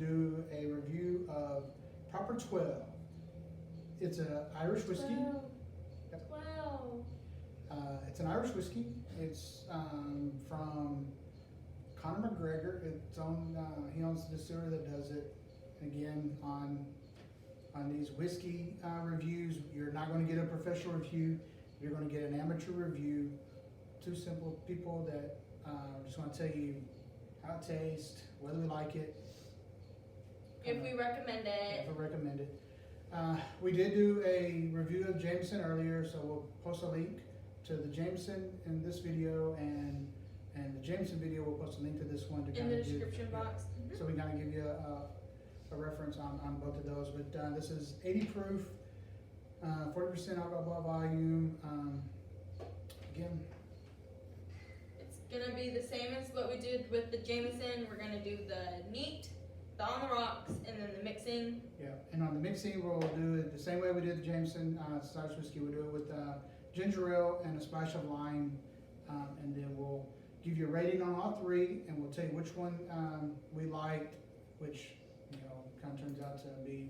do a review of Proper 12. It's an Irish whiskey. 12. Yep. 12. It's an Irish whiskey. It's from Conor McGregor. It's on. He owns the distillery that does it. Again, on these whiskey reviews, you're not going to get a professional review. You're going to get an amateur review. Two simple people that just want to tell you how it tastes, whether we like it. If we recommend it. If we recommend it. We did do a review of Jameson earlier, so we'll post a link to the Jameson in this video, and the Jameson video, we'll post a link to this one to In the kind of description give, box. yeah. So we kind of give you a reference on both of those. But this is 80 proof, 40% alcohol volume. Again, It's gonna be the same as what we did with the Jameson. We're gonna do the neat, the on the rocks, and then the mixing. yeah. And on the mixing, we'll do it the same way we did the Jameson Irish whiskey. We'll do it with ginger ale and a splash of lime, and then we'll give you a rating on all three, and we'll tell you which one we liked, which kind of turns out to be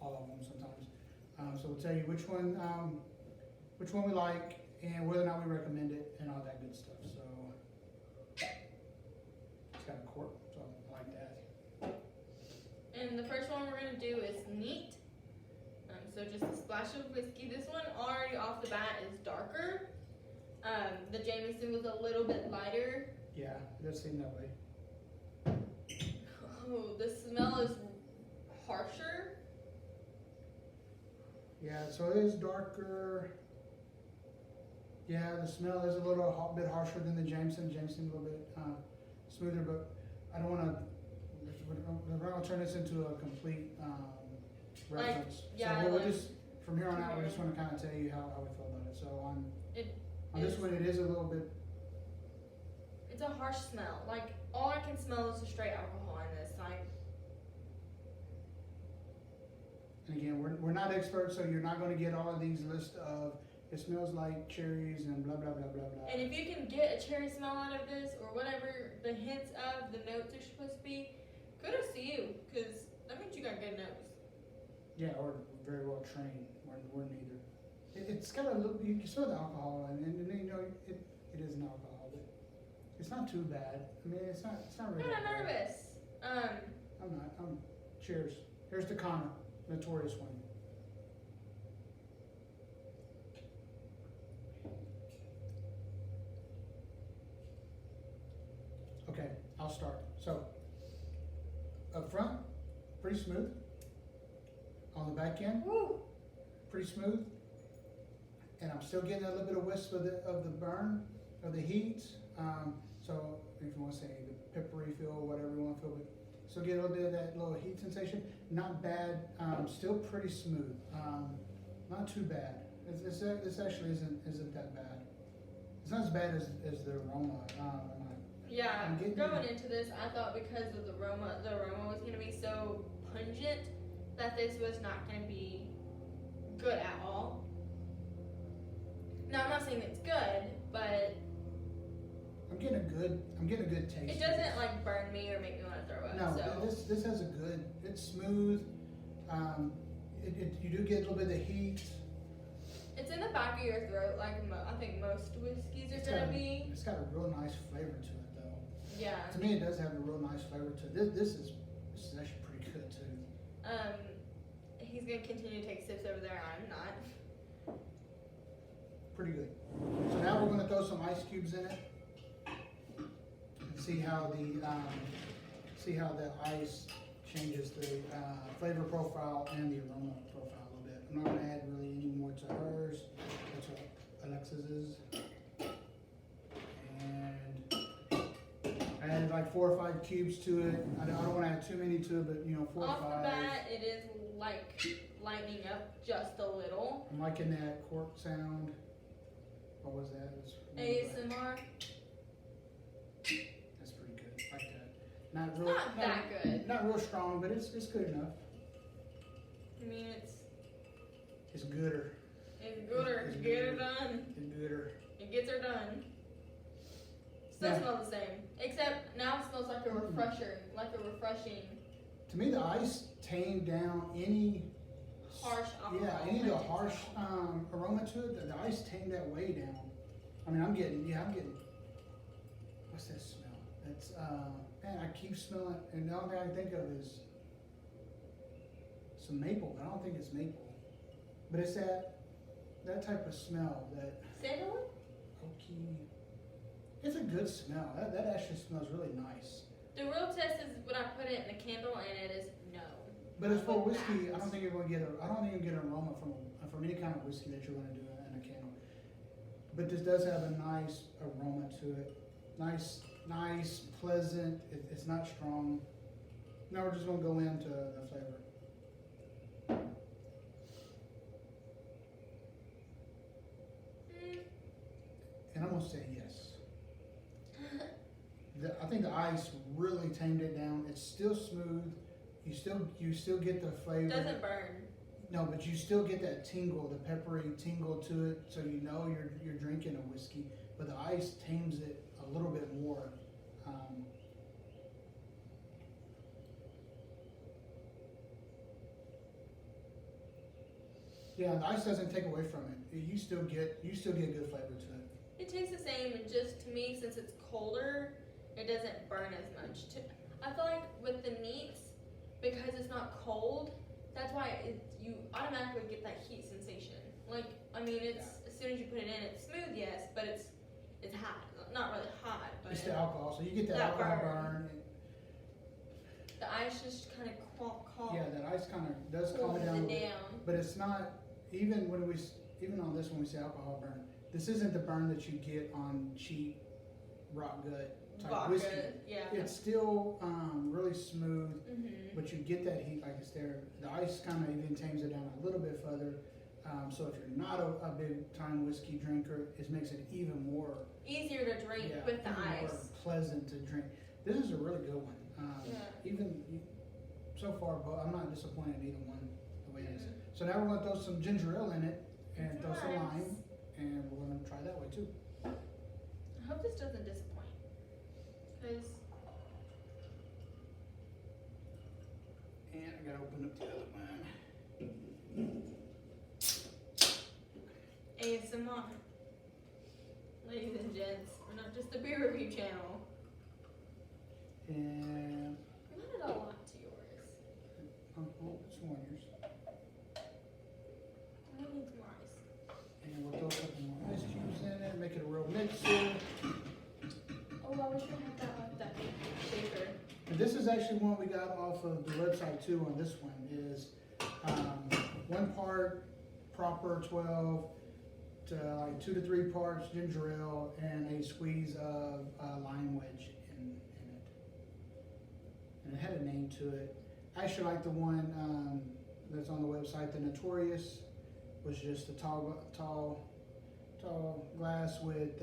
all of them sometimes. So we'll tell you which one we like and whether or not we recommend it and all that good stuff. So it's got a cork, so I like that. And the first one we're gonna do is neat. So just a splash of whiskey. This one already off the bat is darker. The Jameson was a little bit lighter. Yeah, it does seem that way. Oh, the smell is harsher. Yeah, so it is darker. Yeah, the smell is a little bit harsher than the Jameson. Jameson a little bit smoother, but I don't want to. We're going to turn this into a complete reference. yeah, So we'll just from here on out, we just want to kind of tell you how we feel about it. So on this one, it is a little bit. It's a harsh smell. Like all I can smell is the straight alcohol in this. Like, And again, we're not experts, so you're not going to get all of these lists of it smells like cherries and blah blah blah blah blah. and if you can get a cherry smell out of this, or whatever the hints of the notes are supposed to be, kudos to you, because that means you got good notes. Yeah, or very well trained. We're neither. It's got a little. You can smell the alcohol, and it is an alcohol, but it's not too bad. I mean, it's not really. I'm not nervous. I'm not. Cheers. Here's to Connor, notorious one. Okay, I'll start. So, up front, pretty smooth. On the back end, Woo! pretty smooth. And I'm still getting a little bit of wisp of the burn, of the heat. So if you want to say the peppery feel, whatever you want to feel, but still get a little bit of that little heat sensation. Not bad. Still pretty smooth. Not too bad. This actually isn't that bad. It's not as bad as the aroma. Yeah, going into this, I thought because of the aroma was going to be so pungent that this was not going to be good at all. Now, I'm not saying it's good, but I'm getting a good taste. it doesn't like burn me or make me want to throw up. No, so. this has a good. It's smooth. You do get a little bit of heat. It's in the back of your throat, like I think most whiskeys are going to be. It's got a real nice flavor to it, though. Yeah. To me, it does have a real nice flavor to it. This is actually pretty good too. He's going to continue to take sips over there. I'm not. Pretty good. So now we're going to throw some ice cubes in it and see how the ice changes the flavor profile and the aroma profile a little bit. I'm not going to add really any more to hers. That's what Alexis's. And I added like 4 or 5 cubes to it. I don't want to add too many to it, but 4 or 5. Off the bat, it is like lightening up just a little. I'm liking that cork sound. What was that? ASMR. That's pretty good. Like that. Not that good. Not real strong, but it's good enough. I mean, It's gooder. It's gooder. It's Get her gooder. done. It's gooder. It gets her done. Still Yeah. smells the same, except now it smells like a refreshing To me, the ice tamed down any Harsh alcohol. yeah, any of the content. harsh aroma to it. The ice tamed that way down. I mean, I'm getting. What's that smell? That's man, I keep smelling, and the only thing I can think of is some maple. But I don't think it's maple. But it's that type of smell. That Sandalwood? oaky. It's a good smell. That actually smells really nice. The real test is when I put it in a candle, and it is no. But as for With whiskey, that. I don't think you're going to get I don't think you get an aroma from any kind of whiskey that you're going to do in a candle. But this does have a nice aroma to it. Nice, pleasant. It's not strong. Now we're just going to go into the flavor. And I'm going to say yes. I think the ice really tamed it down. It's still smooth. You still get the flavor. Doesn't burn. No, but you still get that tingle, the peppery tingle to it, so you know you're drinking a whiskey. But the ice tames it a little bit more. Yeah, the ice doesn't take away from it. You still get good flavor to it. It tastes the same, and just to me, since it's colder, it doesn't burn as much. I feel like with the neats, because it's not cold, that's why you automatically get that heat sensation. Like, I mean, it's as soon as you put it in, it's smooth, yes, but it's hot. Not really hot, but It's the alcohol, so you get that that alcohol burn. burn. the ice just kind of calm. Yeah, that ice kind of does calm it down a little bit. But it's not, even on this when we say alcohol burn, this isn't the burn that you get on cheap rock gut type Vodka, whiskey. yeah. It's still really smooth, Mm-hmm. but you get that heat like it's there. The ice kind of even tames it down a little bit further. So if you're not a big time whiskey drinker, it makes it even more Easier to drink with the even more ice. pleasant to drink. This is a really good one. Yeah. Even so far, but I'm not disappointed in either one the way it is. Mhm. So now we're gonna throw some ginger ale in it and throw some Nice. lime, and we're gonna try that way too. I hope this doesn't disappoint. Because And I gotta open up the other one. ASMR. Ladies and gents, we're not just a beer review channel. And You added a lot to yours. it's one yours. I need more ice. And we'll throw a couple more ice cubes in it, make it a real mixer. Oh, I wish I had that like that shaker. And this is actually one we got off of the website too. On this one is 1 part proper 12 to like 2 to 3 parts ginger ale and a squeeze of lime wedge in it. And it had a name to it. I actually like the one that's on the website. The Notorious was just a tall glass with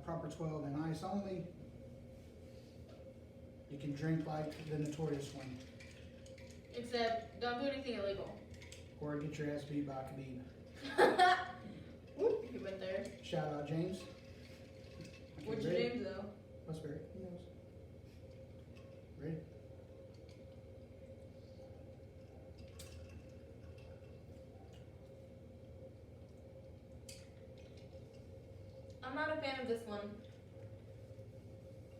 proper 12 and ice only. You can drink like the Notorious one, Except, don't do anything illegal. or get your ass beat by Khabib. Whoop, he went there. Shout out James. What's Okay, your ready? name though? What's Barry? Who knows? Ready? I'm not a fan of this one.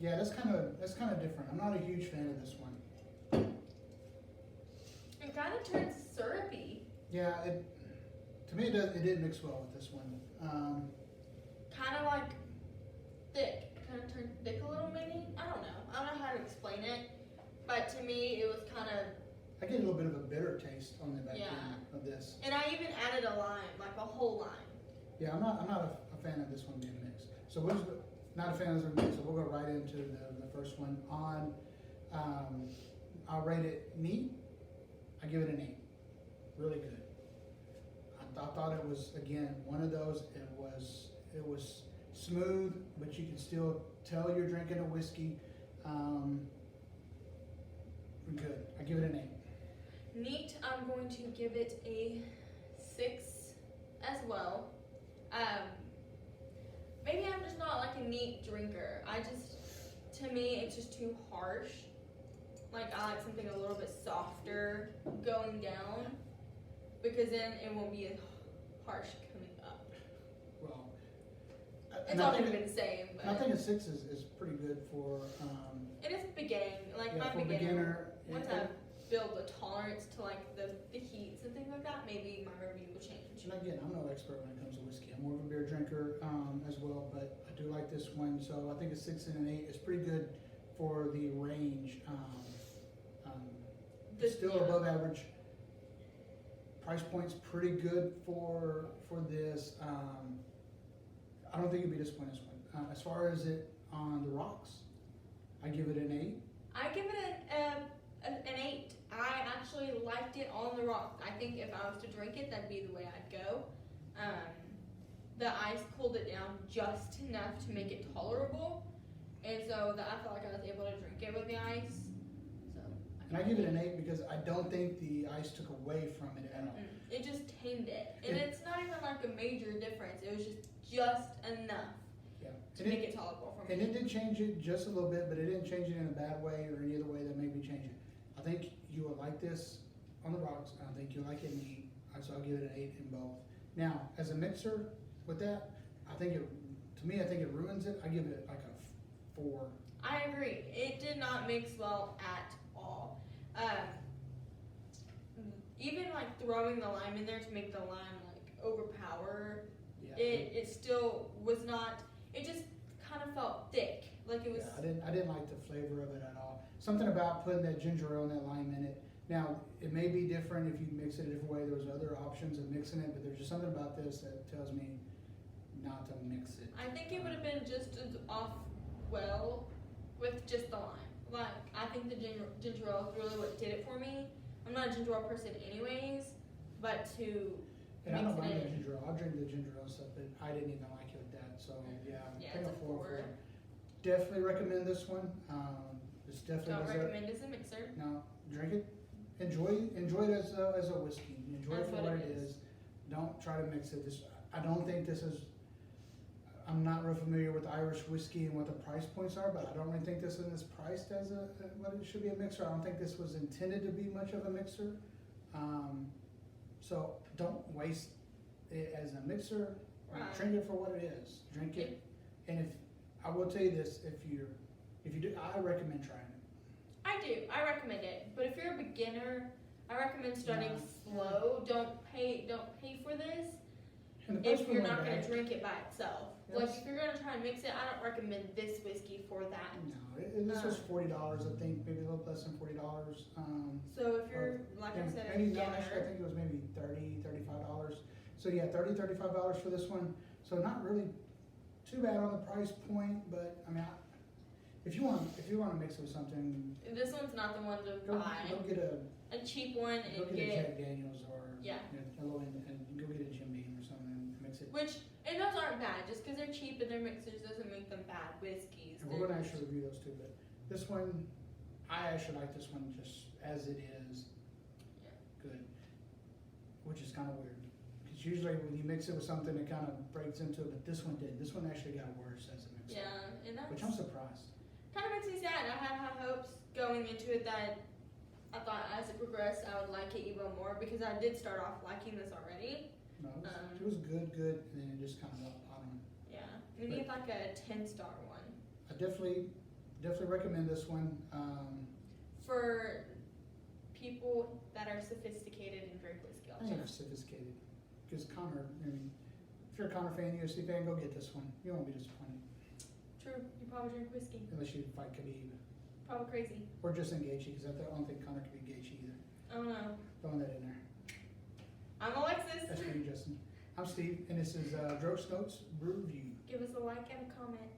Yeah, that's kind of different. I'm not a huge fan of this one. It kind of turns syrupy. Yeah, to me it didn't mix well with this one. Kind of like thick. Kind of turned thick a little maybe? I don't know how to explain it. But to me, it was kind of, I get a little bit of a bitter taste on the back Yeah. end of this. and I even added a lime, like a whole lime. Yeah, I'm not a fan of this one being mixed. So not a fan of this mix. So we'll go right into the first one. I'll rate it neat. I give it an 8. Really good. I thought it was, again, one of those. It was smooth, but you can still tell you're drinking a whiskey. Good. I give it an 8. Neat, I'm going to give it a 6 as well. Maybe I'm just not like a neat drinker. To me, it's just too harsh. Like I like something a little bit softer going down, because then it won't be as harsh coming up. Well, It's all gonna be the same, but I think a 6 is pretty good for. it is beginning. Like Yeah, my for beginner. Once and- I build the tolerance to like the heats and things like that, maybe my review will change. And again, I'm no expert when it comes to whiskey. I'm more of a beer drinker as well, but I do like this one. So I think a 6 and an 8 is pretty good for the range. It's still above average. Price point's pretty good for this. I don't think you'd be disappointed in this one. As far as it on the rocks, I give it an 8. I give it an 8. I actually liked it on the rock. I think if I was to drink it, that'd be the way I'd go. The ice cooled it down just enough to make it tolerable, and so that I felt like I was able to drink it with the ice. So. And I give it an 8 because I don't think the ice took away from it at all. It just tamed it, and it's not even like a major difference. It was just enough to make it tolerable for me. And it did change it just a little bit, but it didn't change it in a bad way or any other way that made me change it. I think you will like this on the rocks, and I think you'll like it in heat, so I'll give it an 8 in both. Now, as a mixer with that, I think it ruins it. I give it like a 4. I agree. It did not mix well at all. Even like throwing the lime in there to make the lime like overpower, Yeah. it still was not. It just kind of felt thick, like it was. Yeah, I didn't like the flavor of it at all. Something about putting that ginger ale and that lime in it. Now, it may be different if you mix it a different way. There was other options of mixing it, but there's just something about this that tells me not to mix it. I think it would have been just as off well with just the lime. Like I think the ginger ale is really what did it for me. I'm not a ginger ale person anyways, but to And I don't mix mind it the in. ginger ale. I'll drink the ginger ale stuff, but I didn't even like it with that. So yeah, Yeah, take it's a 4. for it. Definitely recommend this one. This definitely Don't does it. recommend as a mixer. Now, drink it. Enjoy it as a whiskey. Enjoy it That's for what what it it is. is. Don't try to mix it. I don't think this is. I'm not real familiar with Irish whiskey and what the price points are, but I don't really think this one is priced as what it should be a mixer. I don't think this was intended to be much of a mixer. So don't waste it as a mixer. Right. Drink it for what it is. Drink it, and if I will tell you this, if you do, I recommend trying it. I do. I recommend it. But if you're a beginner, I recommend starting Yeah. slow. Don't pay for this And the price if point you're went not going back. to drink it by itself. Yes. Like if you're going to try and mix it, I don't recommend this whiskey for that. No, this was $40, I think, maybe a little less than $40. So if you're, like I said, a Maybe, no, actually, I beginner, think it was maybe $35. So yeah, $35 for this one. So not really too bad on the price point, but I mean, if you want to mix it with something, this one's not the one to go buy. get A cheap one go and get a get, Jack Daniels or Yeah. and go get a Jim Beam or something and mix it. and those aren't bad. Just because they're cheap and they're mixers doesn't make them bad whiskeys. And we're going to actually review those too, but this one, I actually like this one just as it is. Yeah. Good. Which is kind of weird. Because usually when you mix it with something, it kind of breaks into it, but this one did. This one actually got worse as a mixer. Yeah, and that's Which I'm surprised. kind of makes me sad. I had high hopes going into it that I thought as it progressed I would like it even more because I did start off liking this already. No, it was good, and then it just kind of went bottom. Yeah, we need like a 10-star one I definitely recommend this one. for people that are sophisticated and drink whiskey all I the think time. it's sophisticated. Because Connor, I mean, if you're a Connor fan, UFC fan, go get this one. You won't be disappointed. True, you probably drink whiskey. Unless you fight Khabib. Probably crazy. Or just in Gaethje, because I don't think Connor can be Gaethje either. Oh no. Throwing that in there. I'm Alexis. That's for you, Justin. I'm Steve, and this is Droke's Notes Brew Review. Give us a like and a comment.